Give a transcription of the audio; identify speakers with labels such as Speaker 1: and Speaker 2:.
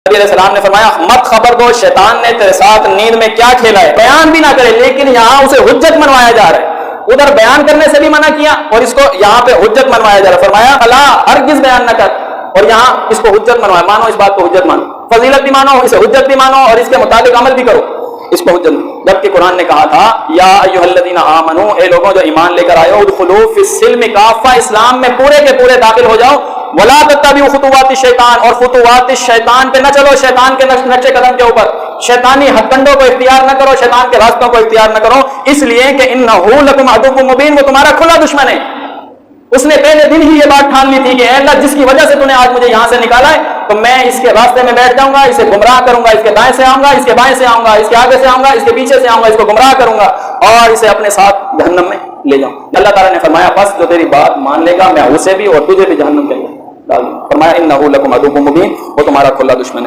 Speaker 1: نبی علیہ السلام نے فرمایا مت خبر دو شیطان نے تیرے ساتھ نیند میں کیا کھیلا ہے، بیان بھی نہ کرے، لیکن یہاں اسے حجت منوایا جا رہا ہے، ادھر بیان کرنے سے بھی منع کیا اور اس کو یہاں پہ حجت منوایا جا رہا ہے، فرمایا الا ہرگز بیان نہ کر، اور یہاں اس کو حجت منوایا، مانو اس بات کو حجت مانو، فضیلت بھی مانو، اسے حجت بھی مانو اور اس کے مطابق عمل بھی کرو، اس کو حجت، جبکہ قرآن نے کہا تھا یا ایھا الذین آمنوا، اے لوگوں جو ایمان لے کر آئے ہو، ادخلوا فی السلم کافہ، اسلام میں پورے کے پورے داخل ہو جاؤ، ولا تتبعوا خطوات الشیطان، اور خطوات الشیطان پہ نہ چلو، شیطان کے نقش قدم کے اوپر، شیطانی ہتھ کنڈوں کو اختیار نہ کرو، شیطان کے راستوں کو اختیارنہ کرو، اس لیے کہ انہ لکم عدو مبین، وہ تمہارا کھلا دشمن ہے۔ اس نے پہلے دن ہی یہ بات ٹھان لی تھی کہ اے اللہ جس کی وجہ سے تو نے آج مجھے یہاں سے نکالا ہے تو میں اس کے راستے میں بیٹھ جاؤں گا، اسے گمراہ کروں گا، اس کے دائیں سے آؤں گا، اس کے بائیں سے آؤں گا، اس کے آگے سے آؤں گا، اس کے پیچھے سے آؤں گا، اس کو گمراہ کروں گا اور اسے اپنے ساتھ جہنم میں لے جاؤں۔ اللہ تعالیٰ نے فرمایا بس جو تیری بات مان لے گا میں اسے بھی اور تجھے بھی جہنم کے اندر ڈال دوں گا۔ فرمایا انہ لکم عدو مبین، وہ تمہارا کھلا دشمن ہے۔